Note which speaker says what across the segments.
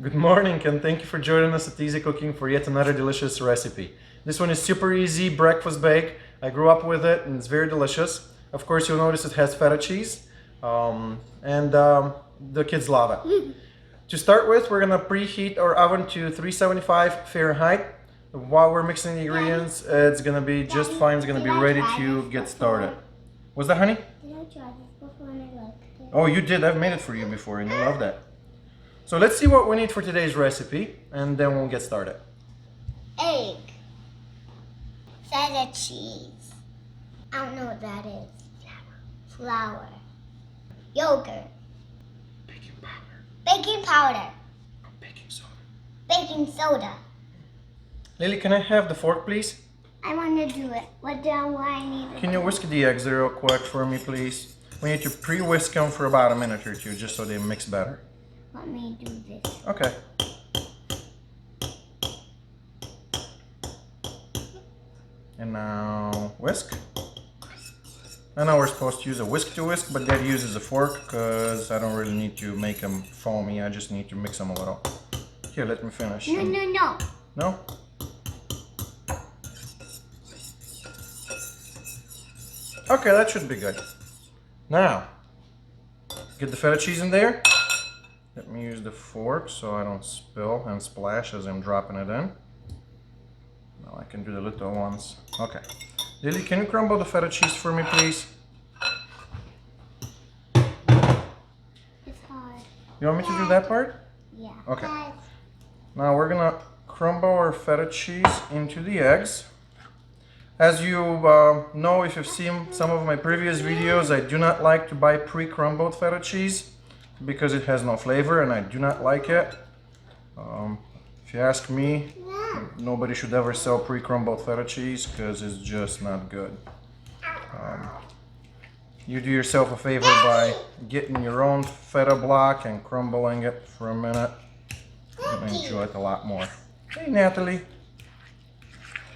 Speaker 1: Good morning and thank you for joining us at Easy Cooking for yet another delicious recipe. This one is super easy breakfast bake. I grew up with it and it's very delicious. Of course you'll notice it has feta cheese and the kids love it. To start with, we're gonna preheat our oven to 375 Fahrenheit. While we're mixing the ingredients, it's gonna be just fine. It's gonna be ready to get started. What's that, honey?
Speaker 2: Did I try this before and I liked it?
Speaker 1: Oh, you did. I've made it for you before and you love that. So let's see what we need for today's recipe and then we'll get started.
Speaker 2: Egg. Feta cheese. I don't know what that is. Flour. Yogurt.
Speaker 1: Baking powder.
Speaker 2: Baking powder.
Speaker 1: Baking soda.
Speaker 2: Baking soda.
Speaker 1: Lily, can I have the fork, please?
Speaker 2: I want to do it. What do I need?
Speaker 1: Can you whisk the eggs real quick for me, please? We need to pre-whisk them for about a minute or two, just so they mix better.
Speaker 2: Let me do this.
Speaker 1: Okay. And now whisk. I know we're supposed to use a whisk to whisk, but Dad uses a fork because I don't really need to make them foamy. I just need to mix them a little. Here, let me finish.
Speaker 2: No.
Speaker 1: No? Okay, that should be good. Now, get the feta cheese in there. Let me use the fork so I don't spill and splash as I'm dropping it in. Now I can do the little ones. Okay. Lily, can you crumble the feta cheese for me, please?
Speaker 2: It's hard.
Speaker 1: You want me to do that part?
Speaker 2: Yeah.
Speaker 1: Okay. Now we're gonna crumble our feta cheese into the eggs. As you know, if you've seen some of my previous videos, I do not like to buy pre-crumbled feta cheese because it has no flavor and I do not like it. If you ask me, nobody should ever sell pre-crumbled feta cheese because it's just not good. You do yourself a favor by getting your own feta block and crumbling it for a minute. You'll enjoy it a lot more. Hey, Natalie.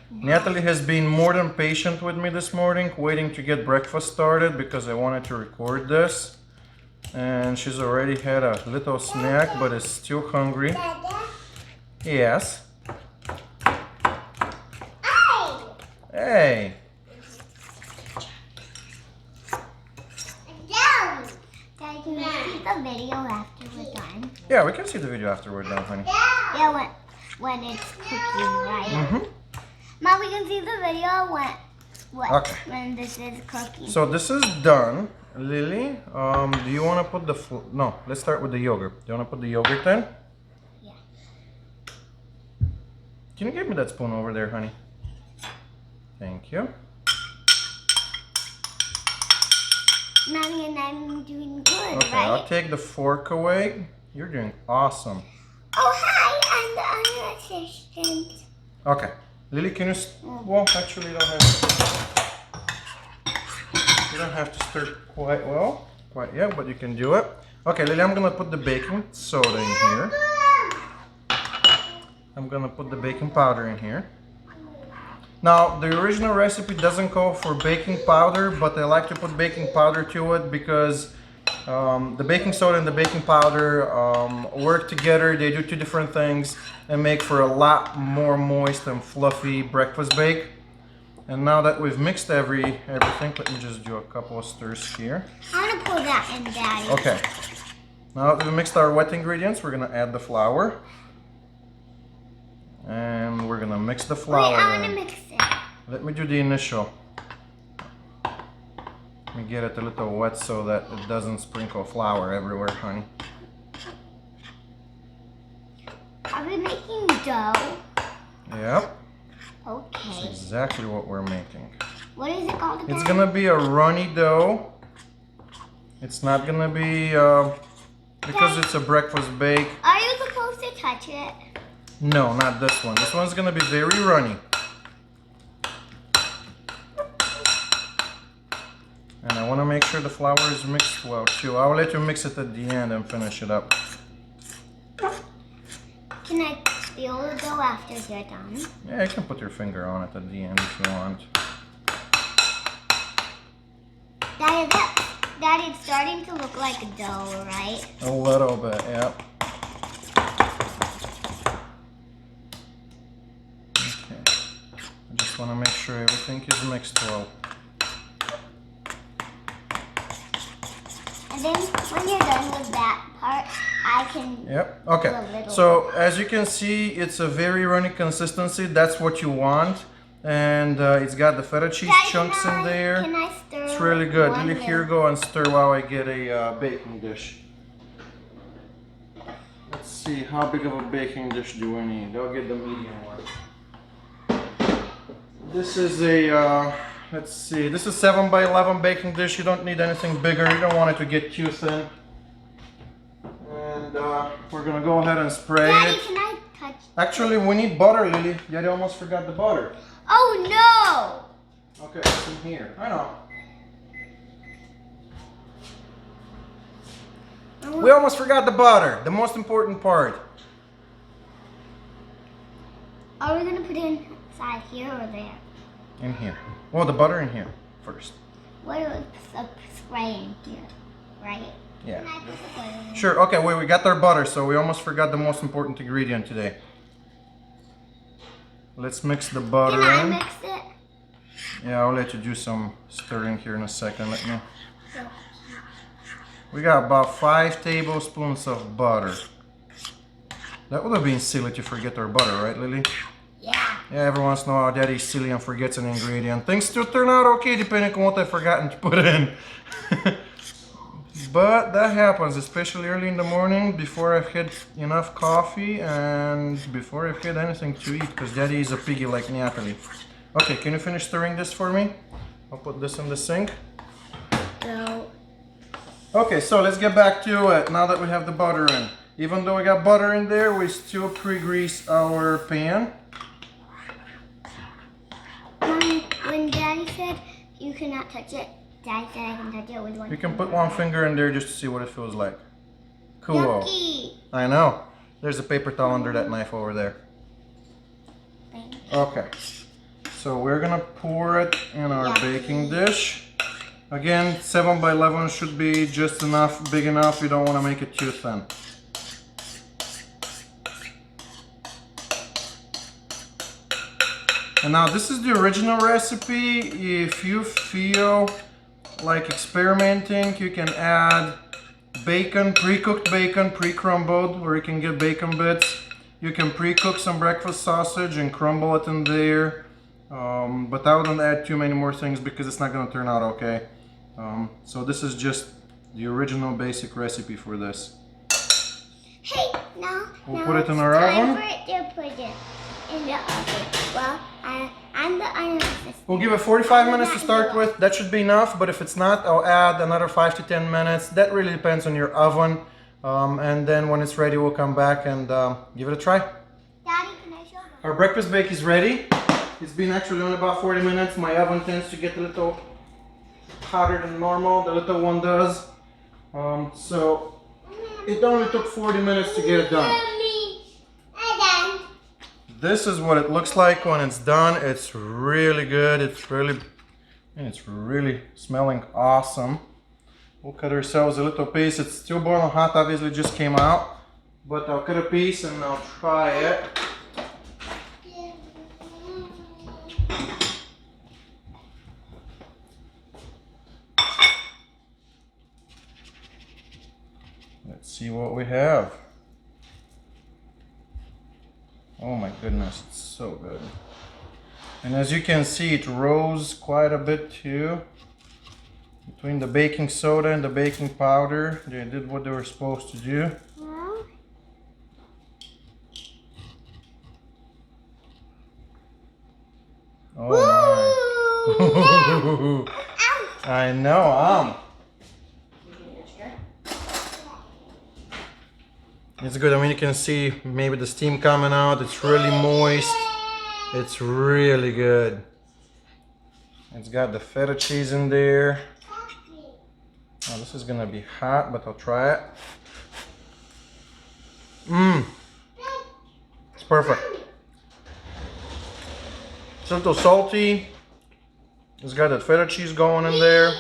Speaker 1: Natalie has been more than patient with me this morning, waiting to get breakfast started because I wanted to record this. And she's already had a little snack, but is still hungry. Yes. Hey.
Speaker 2: Daddy, can we see the video after we're done?
Speaker 1: Yeah, we can see the video after we're done, honey.
Speaker 2: Yeah, when it's cooking, right? Mom, we can see the video when this is cooking.
Speaker 1: So this is done. Lily, do you want to put the... No, let's start with the yogurt. Do you want to put the yogurt in?
Speaker 2: Yeah.
Speaker 1: Can you give me that spoon over there, honey? Thank you.
Speaker 2: Mommy and I'm doing good,
Speaker 1: Okay,
Speaker 2: right?
Speaker 1: I'll take the fork away. You're doing awesome.
Speaker 2: Oh, hi, I'm the assistant.
Speaker 1: Okay. Lily, can you... Well, actually, you don't have to... You don't have to stir quite yet, but you can do it. Okay, Lily, I'm gonna put the baking soda in here. I'm gonna put the baking powder in here. Now, the original recipe doesn't call for baking powder, but I like to put baking powder to it because the baking soda and the baking powder work together. They do two different things and make for a lot more moist and fluffy breakfast bake. And now that we've mixed everything, let me just do a couple of stirs here.
Speaker 2: I want to pour that in, Daddy.
Speaker 1: Okay. Now that we've mixed our wet ingredients, we're gonna add the flour. And we're gonna mix the flour.
Speaker 2: Wait, I want to mix it.
Speaker 1: Let me do the initial. Let me get it a little wet so that it doesn't sprinkle flour everywhere, honey.
Speaker 2: Are we making dough?
Speaker 1: Yep.
Speaker 2: Okay.
Speaker 1: That's exactly what we're making.
Speaker 2: What is it called again?
Speaker 1: It's gonna be a runny dough. It's not gonna be, because it's a breakfast bake.
Speaker 2: Are you supposed to touch it?
Speaker 1: No, not this one. This one's gonna be very runny. And I wanna make sure the flour is mixed well too. I'll let you mix it at the end and finish it up.
Speaker 2: Can I feel the dough after you're done?
Speaker 1: Yeah, you can put your finger on it at the end if you want.
Speaker 2: Daddy, it's starting to look like a dough, right?
Speaker 1: A little bit, yep. everything is mixed well.
Speaker 2: And then when you're done with that part, I can
Speaker 1: Yep.
Speaker 2: do
Speaker 1: Okay.
Speaker 2: a little
Speaker 1: So as you can see, it's a very runny consistency. That's what you want, and it's got the feta cheese
Speaker 2: Guys,
Speaker 1: chunks in there.
Speaker 2: Can I stir?
Speaker 1: It's really good.
Speaker 2: one
Speaker 1: Lily, here,
Speaker 2: little-
Speaker 1: go and stir while I get a baking dish. Let's see, how big of a baking dish do we need? I'll get the medium one. This is a, let's see, this is 7 by 11 baking dish. You don't need anything bigger. You don't want it to get too thin. And we're gonna go ahead and spray
Speaker 2: Daddy,
Speaker 1: it.
Speaker 2: can I touch?
Speaker 1: Actually, we need butter, Lily. Yeah, I almost forgot the butter.
Speaker 2: Oh no!
Speaker 1: Okay, it's in here. I know. We almost forgot the butter, the most important part.
Speaker 2: Are we gonna put it inside here or there?
Speaker 1: In here. Well, the butter in here first.
Speaker 2: What is a spray in here, right?
Speaker 1: Yeah.
Speaker 2: Can I put the butter in?
Speaker 1: Sure, okay, wait, we got our butter, so we almost forgot the most important ingredient today. Let's mix the butter
Speaker 2: Can I
Speaker 1: in.
Speaker 2: mix it?
Speaker 1: Yeah, I'll let you do some stirring here in a second. Let me.
Speaker 2: So,
Speaker 1: We got about 5 tablespoons of butter. That would have been silly to forget our butter, right, Lily?
Speaker 2: yeah.
Speaker 1: Yeah, every once in a while, Daddy's silly and forgets an ingredient. Things still turn out okay depending on what I've forgotten to put in. But that happens, especially early in the morning before I've had enough coffee and before I've had anything to eat, because Daddy is a piggy like Natalie. Okay, can you finish stirring this for me? I'll put this in the sink.
Speaker 2: So,
Speaker 1: Okay, so let's get back to it now that we have the butter in. Even though we got butter in there, we still pre-grease our pan.
Speaker 2: when Daddy said you cannot touch it, Daddy said I can touch it with one.
Speaker 1: You can put one finger in there just to see what it feels like. Cool.
Speaker 2: Yucky.
Speaker 1: I know. There's a paper towel under that knife over there.
Speaker 2: Thank you.
Speaker 1: Okay. So we're gonna pour it in our
Speaker 2: Yucky.
Speaker 1: baking dish. Again, 7 by 11 should be just enough, big enough. You don't want to make it too thin. And now this is the original recipe. If you feel like experimenting, you can add bacon, pre-cooked bacon, pre-crumbled, where you can get bacon bits. You can pre-cook some breakfast sausage and crumble it in there. But I wouldn't add too many more things because it's not going to turn out okay. So this is just the original basic recipe for this.
Speaker 2: Hey, now,
Speaker 1: We'll
Speaker 2: now
Speaker 1: put it in
Speaker 2: it's
Speaker 1: our
Speaker 2: time
Speaker 1: oven.
Speaker 2: for it to put it in the oven. Well, I'm the iron assistant.
Speaker 1: We'll give it 45 minutes to start with. That should be enough, but if it's not, I'll add another 5 to 10 minutes. That really depends on your oven. And then when it's ready, we'll come back and give it a try.
Speaker 2: Daddy, can I show them?
Speaker 1: Our breakfast bake is ready. It's been actually only about 40 minutes. My oven tends to get a little hotter than normal. The little one does. So it only took 40 minutes to get it done. This is what it looks like when it's done. It's really good. It's really smelling awesome. We'll cut ourselves a little piece. It's still boiling hot, obviously just came out. But I'll cut a piece and I'll try it. Let's see what we have. Oh my goodness, it's so good. And as you can see, it rose quite a bit too. Between the baking soda and the baking powder, they did what they were supposed to do. Oh my. I know, It's good. I mean, you can see maybe the steam coming out. It's really moist. It's really good. It's got the feta cheese in there. Oh, this is gonna be hot, but I'll try it. It's perfect. It's a little salty. It's got that feta cheese going in there.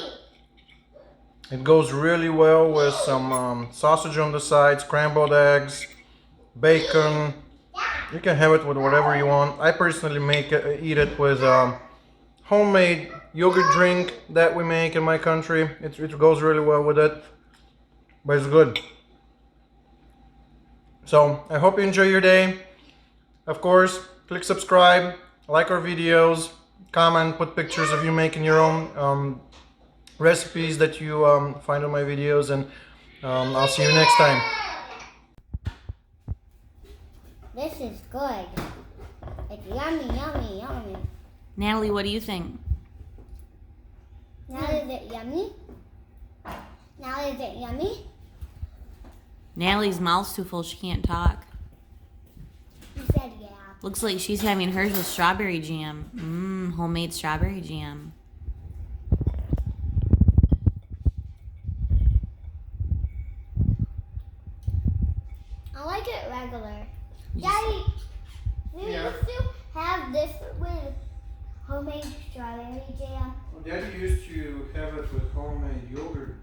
Speaker 1: It goes really well with some sausage on the side, scrambled eggs, bacon. You can have it with whatever you want. I personally eat it with homemade yogurt drink that we make in my country. It goes really well with it, but it's good. So I hope you enjoy your day. Of course, click subscribe, like our videos, comment, put pictures of you making your own recipes that you find on my videos, and I'll see you next time.
Speaker 2: This is good. It's yummy, yummy, yummy.
Speaker 3: Natalie, what do you think?
Speaker 2: Now is it yummy? Now is it yummy?
Speaker 3: Natalie's mouth's too full, she can't talk.
Speaker 2: You said yeah.
Speaker 3: Looks like she's having hers with strawberry jam. Homemade strawberry jam.
Speaker 2: I like it regular. Daddy, we used to have this with homemade strawberry jam.
Speaker 1: Daddy used to have it with homemade yogurt